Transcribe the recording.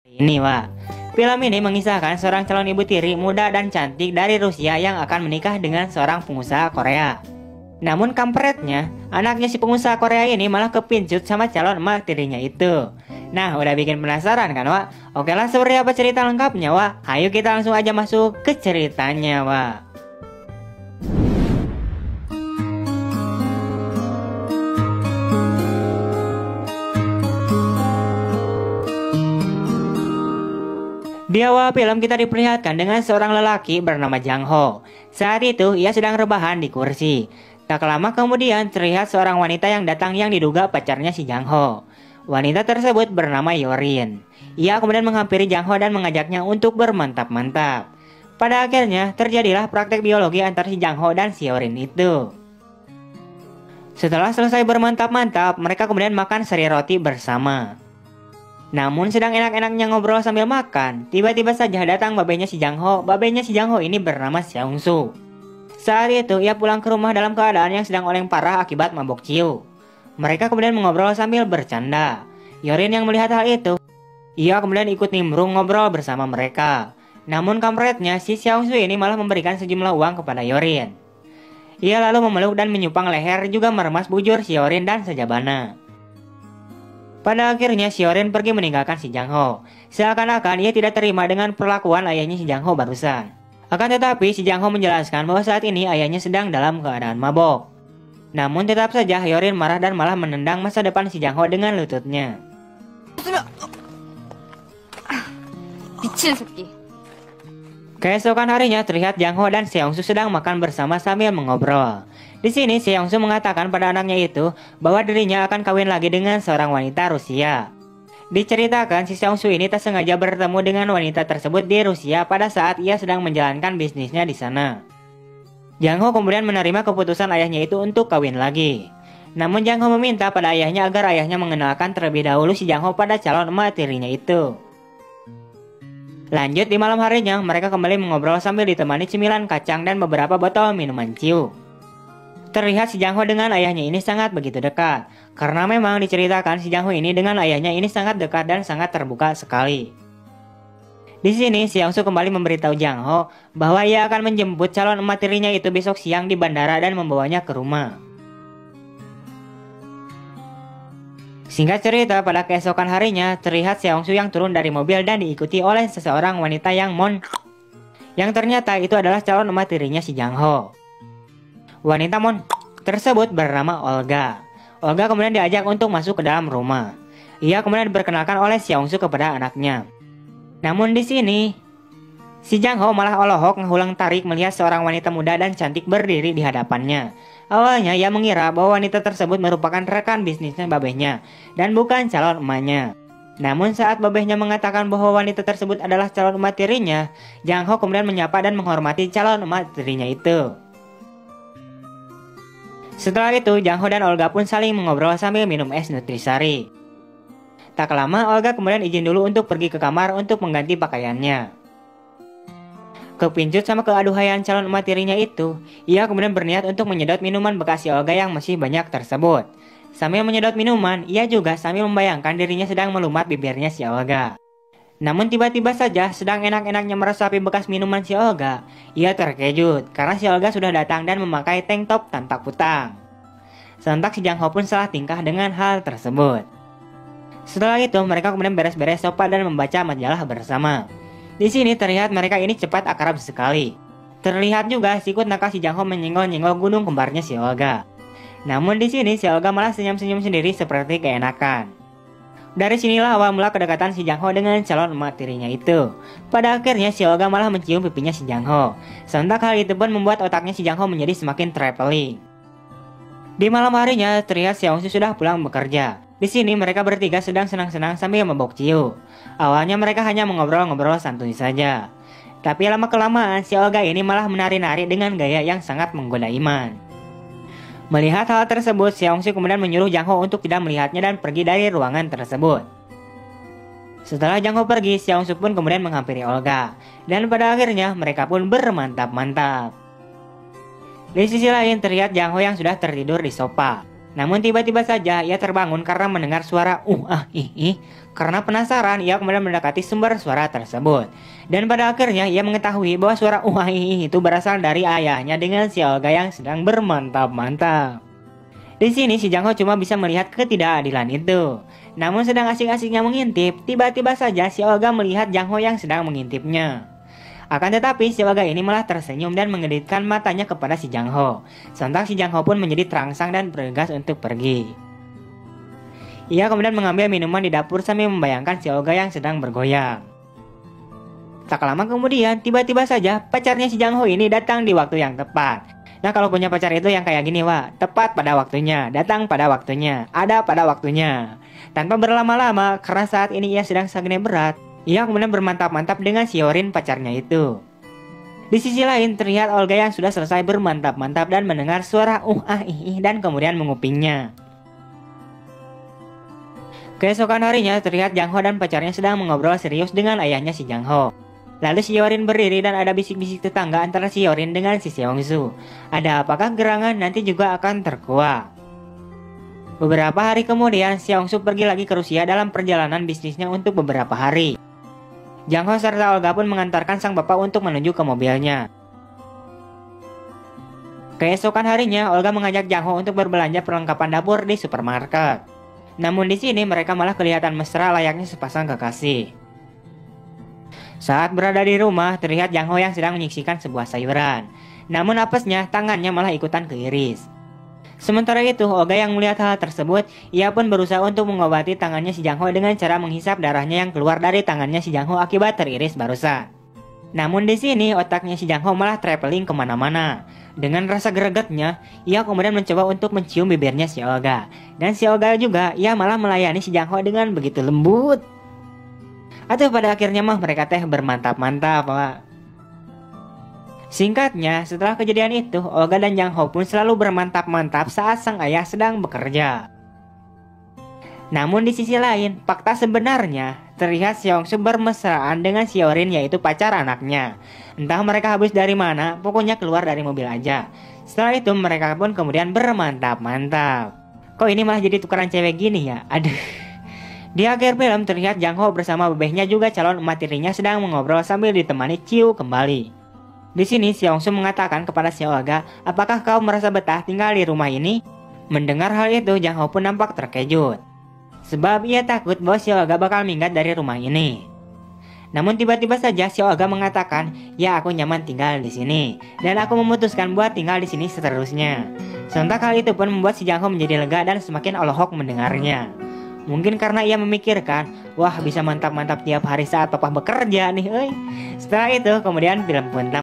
Ini Wak, film ini mengisahkan seorang calon ibu tiri muda dan cantik dari Rusia yang akan menikah dengan seorang pengusaha Korea. Namun kampretnya, anaknya si pengusaha Korea ini malah kepincut sama calon emak tirinya itu. Nah, udah bikin penasaran kan Wak? Oke lah, seperti apa cerita lengkapnya Wak? Ayo kita langsung aja masuk ke ceritanya Wak. Di awal film kita diperlihatkan dengan seorang lelaki bernama Jang Ho. Saat itu ia sedang rebahan di kursi. Tak lama kemudian terlihat seorang wanita yang datang yang diduga pacarnya si Jang Ho. Wanita tersebut bernama Yorin. Ia kemudian menghampiri Jang Ho dan mengajaknya untuk bermantap-mantap. Pada akhirnya terjadilah praktek biologi antara si Jang Ho dan si Yorin itu. Setelah selesai bermantap-mantap, mereka kemudian makan seri roti bersama. Namun sedang enak-enaknya ngobrol sambil makan, tiba-tiba saja datang babenya si Jang Ho. Babenya si Jang Ho ini bernama Seong Su. Saat itu ia pulang ke rumah dalam keadaan yang sedang oleng parah akibat mabok ciu. Mereka kemudian mengobrol sambil bercanda. Yorin yang melihat hal itu, ia kemudian ikut nimbrung ngobrol bersama mereka. Namun kampretnya si Seong Su ini malah memberikan sejumlah uang kepada Yorin. Ia lalu memeluk dan menyupang leher juga meremas bujur si Yorin dan sejabana. Pada akhirnya si Yorin pergi meninggalkan si Jang Ho. Seakan-akan ia tidak terima dengan perlakuan ayahnya si Jang Ho barusan. Akan tetapi si Jang Ho menjelaskan bahwa saat ini ayahnya sedang dalam keadaan mabok. Namun tetap saja Yorin marah dan malah menendang masa depan si Jang Ho dengan lututnya. Keesokan harinya terlihat Jang Ho dan Seong Su sedang makan bersama sambil mengobrol. Di sini Seong Su mengatakan pada anaknya itu bahwa dirinya akan kawin lagi dengan seorang wanita Rusia. Diceritakan si Seong Su ini tak sengaja bertemu dengan wanita tersebut di Rusia pada saat ia sedang menjalankan bisnisnya di sana. Jang Ho kemudian menerima keputusan ayahnya itu untuk kawin lagi. Namun Jang Ho meminta pada ayahnya agar ayahnya mengenalkan terlebih dahulu si Jang Ho pada calon emak tirinya itu. Lanjut di malam harinya, mereka kembali mengobrol sambil ditemani cemilan kacang dan beberapa botol minuman ciu. Terlihat si Jang Ho dengan ayahnya ini sangat begitu dekat. Karena memang diceritakan si Jang Ho ini dengan ayahnya ini sangat dekat dan sangat terbuka sekali. Di sini Seong Su kembali memberitahu Jang Ho bahwa ia akan menjemput calon emak tirinya itu besok siang di bandara dan membawanya ke rumah. Singkat cerita, pada keesokan harinya terlihat Seong Su yang turun dari mobil dan diikuti oleh seseorang wanita yang ternyata itu adalah calon emak tirinya si Jang Ho. Wanita tersebut bernama Olga. Olga kemudian diajak untuk masuk ke dalam rumah. Ia kemudian diperkenalkan oleh Seong Su kepada anaknya. Namun di sini, si Jang Ho malah olohok ngehulang tarik melihat seorang wanita muda dan cantik berdiri di hadapannya. Awalnya ia mengira bahwa wanita tersebut merupakan rekan bisnisnya babehnya dan bukan calon emaknya. Namun saat babehnya mengatakan bahwa wanita tersebut adalah calon emak tirinya, Jang Ho kemudian menyapa dan menghormati calon emak tirinya itu. Setelah itu, Jang Ho dan Olga pun saling mengobrol sambil minum es nutrisari. Tak lama, Olga kemudian izin dulu untuk pergi ke kamar untuk mengganti pakaiannya. Kepincut sama keaduhaian calon emak tirinya itu, ia kemudian berniat untuk menyedot minuman bekas si Olga yang masih banyak tersebut. Sambil menyedot minuman, ia juga sambil membayangkan dirinya sedang melumat bibirnya si Olga. Namun tiba-tiba saja sedang enak-enaknya meresapi bekas minuman si Olga, ia terkejut karena si Olga sudah datang dan memakai tank top tanpa kutang. Sontak si Jang Ho pun salah tingkah dengan hal tersebut. Setelah itu mereka kemudian beres-beres sofa dan membaca majalah bersama. Di sini terlihat mereka ini cepat akrab sekali. Terlihat juga sikut nakal si Jang Ho menyenggol-nyenggol gunung kembarnya si Olga. Namun di sini si Olga malah senyum-senyum sendiri seperti keenakan. Dari sinilah awal mula kedekatan si Jang Ho dengan calon emak tirinya itu. Pada akhirnya si Olga malah mencium pipinya si Jang Ho. Sontak hal itu pun membuat otaknya si Jang Ho menjadi semakin traveling. Di malam harinya terlihat Seong Su sudah pulang bekerja. Di sini mereka bertiga sedang senang-senang sambil mabok ciu. Awalnya mereka hanya mengobrol-ngobrol santuy saja. Tapi lama-kelamaan si Olga ini malah menari-nari dengan gaya yang sangat menggoda iman. Melihat hal tersebut, Seong Su kemudian menyuruh Jang Ho untuk tidak melihatnya dan pergi dari ruangan tersebut. Setelah Jang Ho pergi, Seong Su pun kemudian menghampiri Olga. Dan pada akhirnya mereka pun bermantap-mantap. Di sisi lain terlihat Jang Ho yang sudah tertidur di sofa. Namun tiba-tiba saja ia terbangun karena mendengar suara ih. Karena penasaran, ia kemudian mendekati sumber suara tersebut. Dan pada akhirnya ia mengetahui bahwa suara ih itu berasal dari ayahnya dengan si Olga yang sedang bermantap-mantap. Di sini si Jang Ho cuma bisa melihat ketidakadilan itu. Namun sedang asik-asiknya mengintip, tiba-tiba saja si Olga melihat Jang Ho yang sedang mengintipnya. Akan tetapi si Olga ini malah tersenyum dan mengedipkan matanya kepada si Jang Ho. Sontak si Jang Ho pun menjadi terangsang dan bergegas untuk pergi. Ia kemudian mengambil minuman di dapur sambil membayangkan si Olga yang sedang bergoyang. Tak lama kemudian, tiba-tiba saja pacarnya si Jang Ho ini datang di waktu yang tepat. Nah, kalau punya pacar itu yang kayak gini, wah, tepat pada waktunya, datang pada waktunya, ada pada waktunya. Tanpa berlama-lama, karena saat ini ia sedang stagnan berat, ia kemudian bermantap-mantap dengan si Yorin pacarnya itu. Di sisi lain, terlihat Olga yang sudah selesai bermantap-mantap dan mendengar suara ih dan kemudian mengupingnya. Keesokan harinya, terlihat Jang Ho dan pacarnya sedang mengobrol serius dengan ayahnya si Jang Ho. Lalu si Yorin berdiri dan ada bisik-bisik tetangga antara si Yorin dengan si Seongsu. Ada apakah gerangan nanti juga akan terkuak? Beberapa hari kemudian, Seongsu pergi lagi ke Rusia dalam perjalanan bisnisnya untuk beberapa hari. Jang Ho serta Olga pun mengantarkan sang bapak untuk menuju ke mobilnya. Keesokan harinya, Olga mengajak Jang Ho untuk berbelanja perlengkapan dapur di supermarket. Namun di sini mereka malah kelihatan mesra layaknya sepasang kekasih. Saat berada di rumah, terlihat Jang Ho yang sedang menyiksikan sebuah sayuran. Namun apesnya, tangannya malah ikutan keiris. Sementara itu, Olga yang melihat hal tersebut, ia pun berusaha untuk mengobati tangannya si Jang Ho dengan cara menghisap darahnya yang keluar dari tangannya si Jang Ho akibat teriris barusan. Namun di sini, otaknya si Jang Ho malah traveling kemana-mana. Dengan rasa gregetnya, ia kemudian mencoba untuk mencium bibirnya si Olga. Dan si Olga juga, ia malah melayani si Jang Ho dengan begitu lembut. Atau pada akhirnya mah mereka teh bermantap-mantap, Pak. Singkatnya, setelah kejadian itu, Olga dan Jang Ho pun selalu bermantap-mantap saat sang ayah sedang bekerja. Namun di sisi lain, fakta sebenarnya terlihat Seongsu bermesraan dengan si Yorin, yaitu pacar anaknya. Entah mereka habis dari mana, pokoknya keluar dari mobil aja. Setelah itu mereka pun kemudian bermantap-mantap. Kok ini malah jadi tukeran cewek gini ya? Aduh. Di akhir film terlihat Jang Ho bersama bebehnya juga calon emak tirinya sedang mengobrol sambil ditemani Chiu kembali. Di sini Seongsu mengatakan kepada si Olga, apakah kau merasa betah tinggal di rumah ini? Mendengar hal itu, Jang Ho pun nampak terkejut. Sebab ia takut bahwa si Olga bakal minggat dari rumah ini. Namun tiba-tiba saja si Olga mengatakan, ya aku nyaman tinggal di sini dan aku memutuskan buat tinggal di sini seterusnya. Sontak hal itu pun membuat si Jang Ho menjadi lega dan semakin alohok mendengarnya. Mungkin karena ia memikirkan, wah bisa mantap-mantap tiap hari saat papa bekerja nih, euy. Setelah itu kemudian film pun